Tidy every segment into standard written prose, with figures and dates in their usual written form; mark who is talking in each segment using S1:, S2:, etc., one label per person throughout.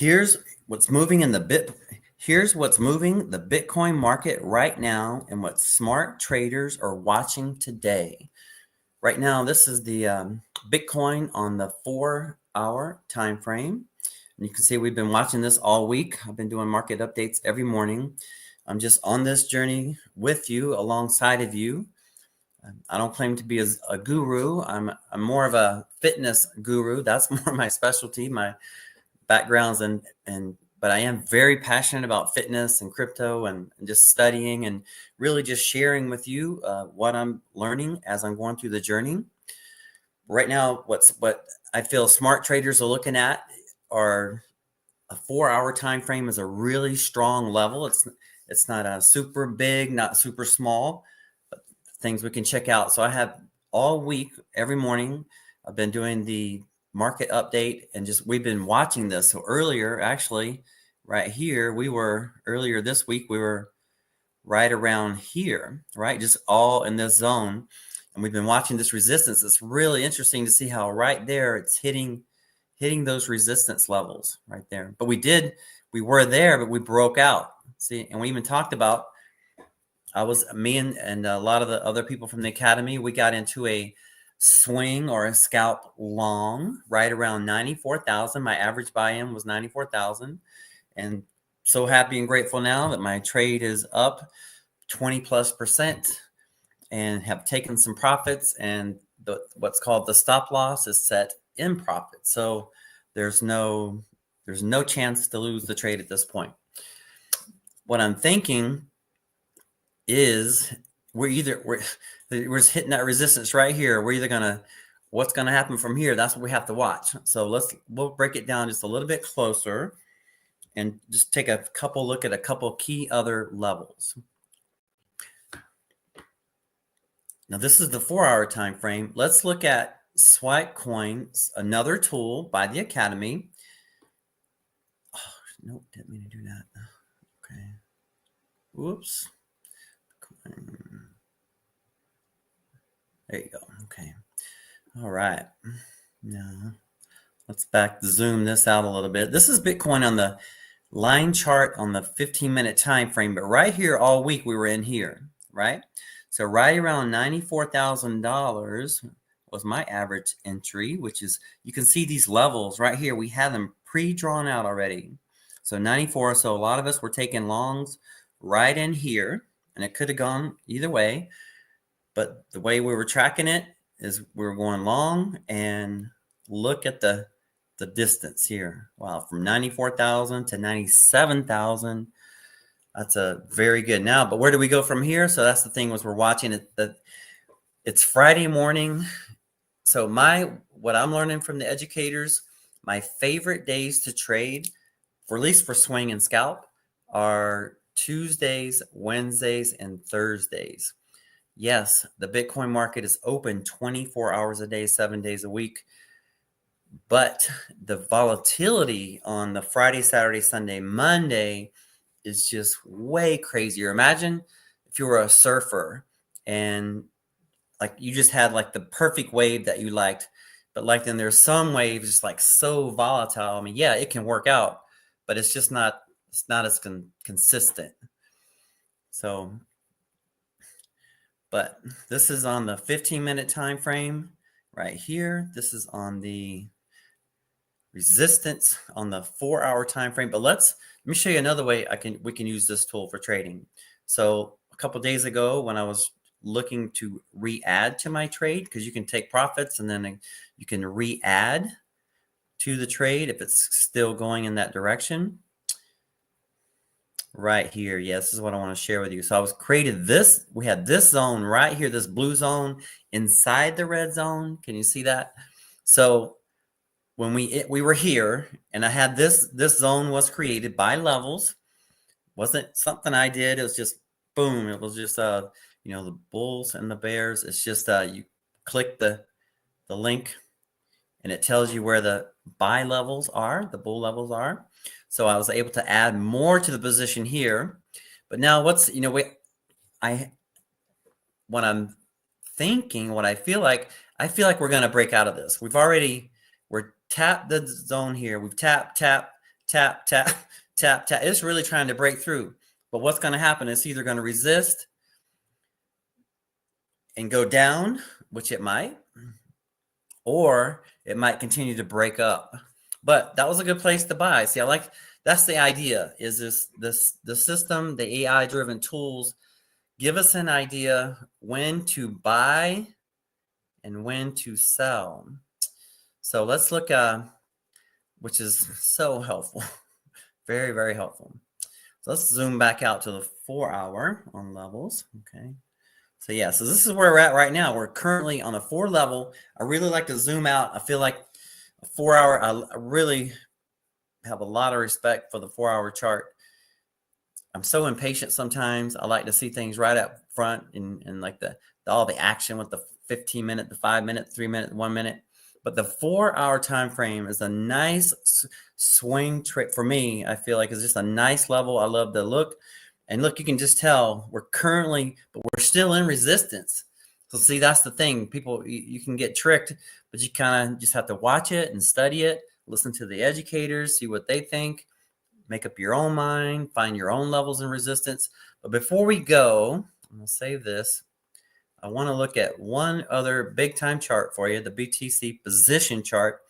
S1: Here's what's moving in the Here's what's moving the Bitcoin market right now and what smart traders are watching today. Right now, this is the Bitcoin on the 4-hour time frame. And you can see we've been watching this all week. I've been doing market updates every morning. I'm just on this journey with you, alongside of you. I don't claim to be a guru. I'm more of a fitness guru. That's more my specialty, my backgrounds, but I am very passionate about fitness and crypto and just studying and really just sharing with you what I'm learning as I'm going through the journey. Right now, what I feel smart traders are looking at are a 4-hour time frame is a really strong level. It's not a super big, not super small, but things we can check out. So I have all week, every morning, I've been doing the market update and we've been watching this. So earlier, actually, right here, earlier this week, we were right around here, right? Just all in this zone. And we've been watching this resistance. It's really interesting to see how right there it's hitting those resistance levels right there. But we were there, but we broke out. See, and we even talked about, me and a lot of the other people from the academy, we got into a swing or a scalp long right around 94,000. My average buy-in was 94,000. And so happy and grateful now that my trade is up 20+% and have taken some profits, and what's called the stop loss is set in profit. So there's no chance to lose the trade at this point. What I'm thinking is we're just hitting that resistance right here. We're either what's gonna happen from here? That's what we have to watch. So we'll break it down just a little bit closer and just take a look at a couple key other levels. Now this is the 4-hour time frame. Let's look at Swipe Coins, another tool by the Academy. Oh, nope, didn't mean to do that. Okay. Whoops. There you go. Okay. All right. Now let's zoom this out a little bit. This is Bitcoin on the line chart on the 15-minute time frame, but right here all week we were in here, right? So right around $94,000 was my average entry, which is, you can see these levels right here. We had them pre-drawn out already. So 94, so a lot of us were taking longs right in here, and it could have gone either way. But the way we were tracking it is we were going long, and look at the distance here. Wow, from 94,000 to 97,000. That's a very good now. But where do we go from here? So that's the thing, was we're watching it. It's Friday morning. So what I'm learning from the educators, my favorite days to trade, for at least for swing and scalp, are Tuesdays, Wednesdays, and Thursdays. Yes, the Bitcoin market is open 24 hours a day, 7 days a week. But the volatility on the Friday, Saturday, Sunday, Monday is just way crazier. Imagine if you were a surfer and like you just had like the perfect wave that you liked, but like then there's some waves just like so volatile. I mean, yeah, it can work out, but it's just not as consistent. So, but this is on the 15-minute time frame right here. This is on the resistance on the 4-hour time frame. But let me show you another way we can use this tool for trading. So a couple of days ago, when I was looking to re-add to my trade, because you can take profits and then you can re-add to the trade if it's still going in that direction. Right here, yes, this is what I want to share with you. So we had this zone right here, this blue zone inside the red zone. Can you see that? So when we were here, and I had this zone was created by levels. Wasn't something I did. It was just boom. It was just the bulls and the bears. It's just you click the link, and it tells you where the buy levels are, the bull levels are. So I was able to add more to the position here. But now what I'm thinking, what I feel like we're going to break out of this. We're tapped the zone here. We've tapped tap, tap, tap, tap. It's really trying to break through. But what's going to happen is either going to resist and go down, which it might, or it might continue to break up. But that was a good place to buy. See, that's the idea, is the system, the AI driven tools give us an idea when to buy and when to sell. So let's look which is so helpful. Very, very helpful. So let's zoom back out to the 4 hour on levels. Okay. So yeah, so this is where we're at right now. We're currently on a 4 level. I really like to zoom out. I feel like a 4 hour, I really have a lot of respect for the 4 hour chart. I'm so impatient sometimes. I like to see things right up front and like all the action with the 15 minute, the 5 minute, 3 minute, 1 minute. But the 4 hour time frame is a nice swing trade for me. I feel like it's just a nice level. I love the look. And look, you can just tell we're still in resistance. So see, that's the thing. People, you can get tricked, but you kind of just have to watch it and study it, listen to the educators, see what they think, make up your own mind, find your own levels of resistance. But before we go, I'm going to save this. I want to look at one other big time chart for you, the BTC position chart.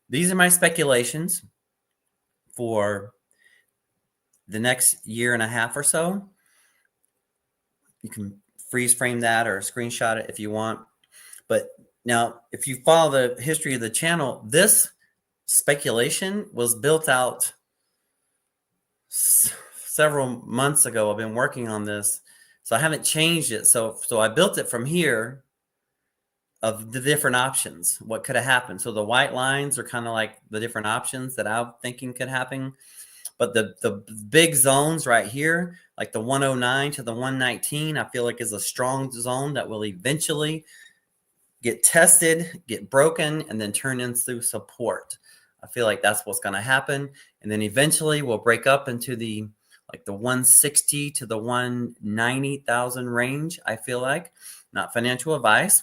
S1: These are my speculations for the next year and a half or so. You can freeze frame that or screenshot it if you want. But now, if you follow the history of the channel, this speculation was built out several months ago. I've been working on this, so I haven't changed it. So I built it from here of the different options, what could have happened. So the white lines are kind of like the different options that I'm thinking could happen. But the big zones right here, like the 109 to the 119, I feel like is a strong zone that will eventually get tested, get broken, and then turn into support. I feel like that's what's going to happen. And then eventually we'll break up into the 160 to the 190,000 range, I feel like. Not financial advice.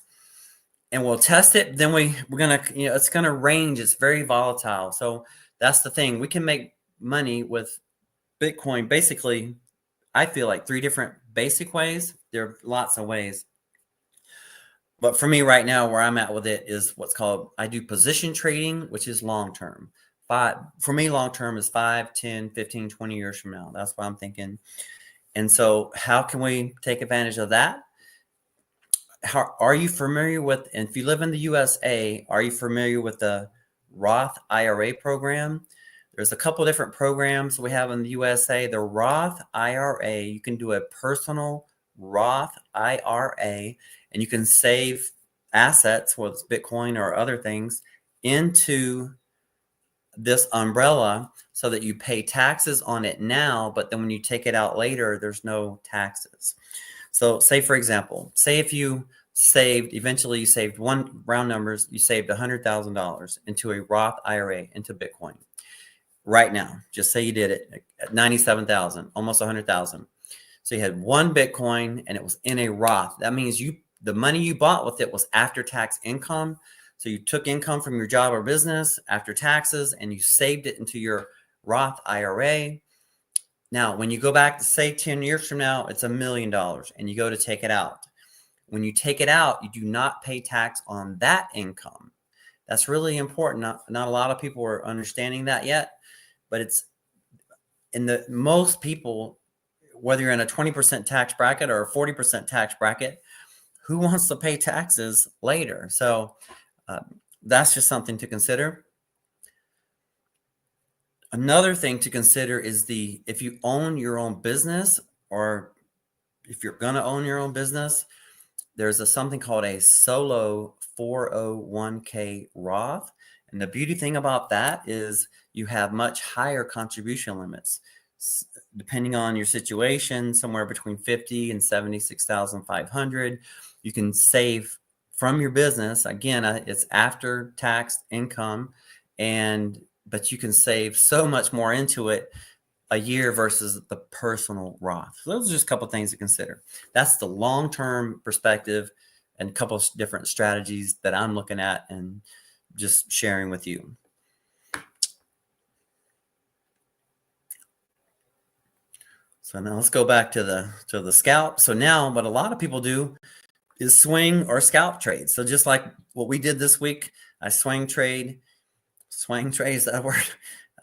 S1: And we'll test it. Then we're going to, it's going to range. It's very volatile. So that's the thing. We can make money with Bitcoin. Basically, I feel like 3 different basic ways. There are lots of ways. But for me right now, where I'm at with it is what's called, I do position trading, which is long-term. For me, long-term is 5, 10, 15, 20 years from now. That's what I'm thinking. And so how can we take advantage of that? Are you familiar with, and if you live in the USA, are you familiar with the Roth IRA program? There's a couple different programs we have in the USA. The Roth IRA, you can do a personal Roth IRA, and you can save assets, whether it's Bitcoin or other things, into this umbrella so that you pay taxes on it now, but then when you take it out later, there's no taxes. So say, for example, say if you eventually you saved one, round numbers, you saved $100,000 into a Roth IRA, into Bitcoin. Right now, just say you did it at 97,000, almost 100,000. So you had one Bitcoin and it was in a Roth. That means the money you bought with it was after tax income. So you took income from your job or business after taxes and you saved it into your Roth IRA. Now, when you go back to say 10 years from now, it's $1 million and you go to take it out. When you take it out, you do not pay tax on that income. That's really important. Not a lot of people are understanding that yet, but it's most people, whether you're in a 20% tax bracket or a 40% tax bracket, who wants to pay taxes later? So that's just something to consider. Another thing to consider is if you own your own business, or if you're going to own your own business, there's something called a solo 401k Roth. And the beauty thing about that is you have much higher contribution limits. Depending on your situation, somewhere between 50 and 76,500. You can save from your business. Again, it's after tax income, but you can save so much more into it a year versus the personal Roth. So those are just a couple of things to consider. That's the long-term perspective and a couple of different strategies that I'm looking at and just sharing with you. So now let's go back to the scalp. So now what a lot of people do is swing or scalp trade. So just like what we did this week, I swing trade is that word.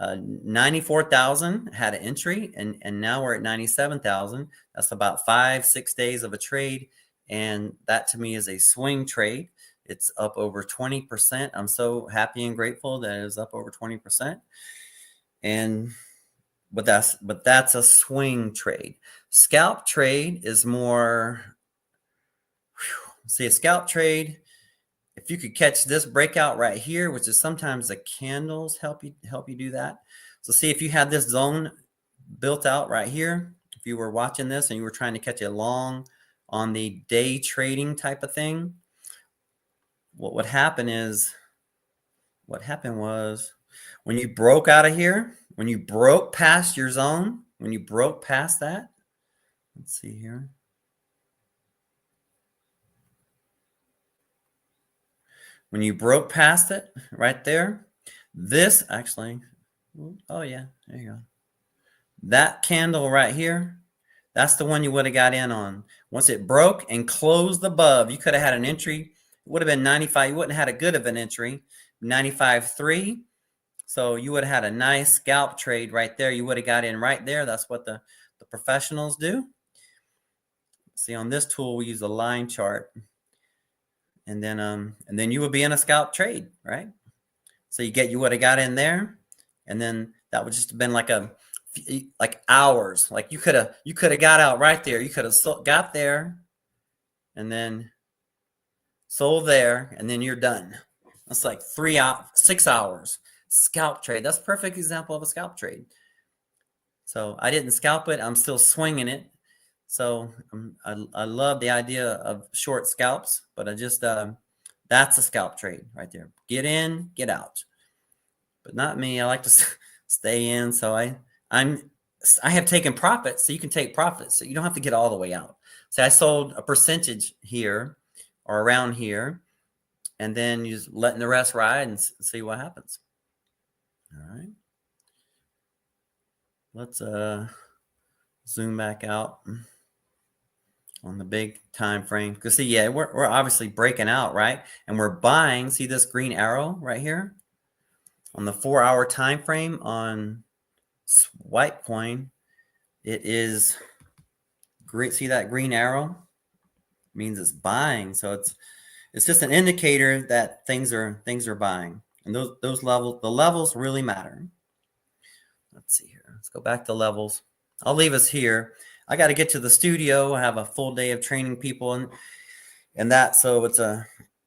S1: 94,000 had an entry, and now we're at 97,000. That's about 5-6 days of a trade, and that to me is a swing trade. It's up over 20%. I'm so happy and grateful that it is up over 20%. And but that's a swing trade. Scalp trade is more. See, a scalp trade, if you could catch this breakout right here, which is sometimes the candles help you do that. So see, if you had this zone built out right here, if you were watching this and you were trying to catch a long on the day trading type of thing, what happened was when you broke out of here, when you broke past your zone, when you broke past that, let's see here. When you broke past it right there, this actually, oh yeah, there you go. That candle right here, that's the one you would have got in on. Once it broke and closed above, you could have had an entry. It would have been 95. You wouldn't have had a good of an entry, 95.3. So you would have had a nice scalp trade right there. You would have got in right there. That's what the professionals do. See, on this tool, we use a line chart. And then you would be in a scalp trade, right? So you would have got in there, and then that would just have been like hours. Like you could have got out right there. You could have got there, and then sold there, and then you're done. That's like 6 hours scalp trade. That's a perfect example of a scalp trade. So I didn't scalp it. I'm still swinging it. So I love the idea of short scalps, but that's a scalp trade right there. Get in, get out. But not me. I like to stay in. So I have taken profits, so you can take profits. So you don't have to get all the way out. So I sold a percentage here or around here, and then you just letting the rest ride and see what happens. All right. Let's zoom back out on the big time frame, because see, yeah, we're obviously breaking out, right? And we're buying. See this green arrow right here on the 4-hour time frame on Swipe Coin. It is great. See that green arrow? It means it's buying. So it's just an indicator that things are buying, and those levels, the levels really matter. Let's see here. Let's go back to levels. I'll leave us here. I got to get to the studio. I have a full day of training people and that. So it's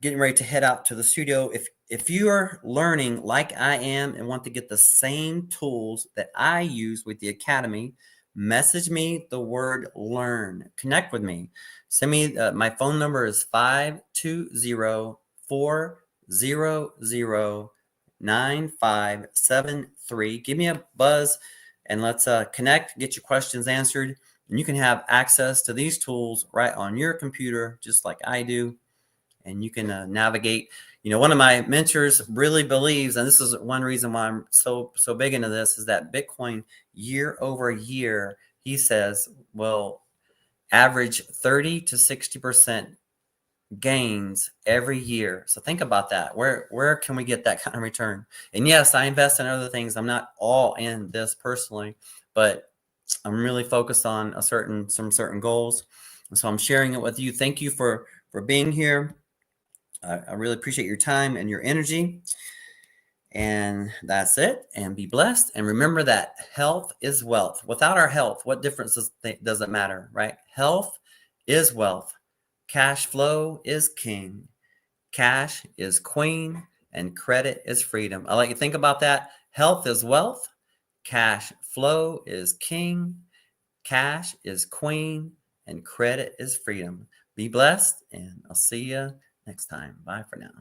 S1: getting ready to head out to the studio. If you are learning like I am and want to get the same tools that I use with the Academy, message me the word learn. Connect with me. Send me, my phone number is 520-400-9573. Give me a buzz and let's connect, get your questions answered. And you can have access to these tools right on your computer, just like I do. And you can navigate. You know, one of my mentors really believes, and this is one reason why I'm so big into this, is that Bitcoin year over year, he says, will average 30 to 60% gains every year. So think about that. Where can we get that kind of return? And yes, I invest in other things. I'm not all in this personally, but I'm really focused on some certain goals. And so I'm sharing it with you. Thank you for being here. I really appreciate your time and your energy. And that's it. And be blessed. And remember that health is wealth. Without our health, what difference does it matter, right? Health is wealth. Cash flow is king. Cash is queen. And credit is freedom. I like you to think about that. Health is wealth. Cash flow is king. Cash is queen. And credit is freedom. Be blessed. And I'll see you next time. Bye for now.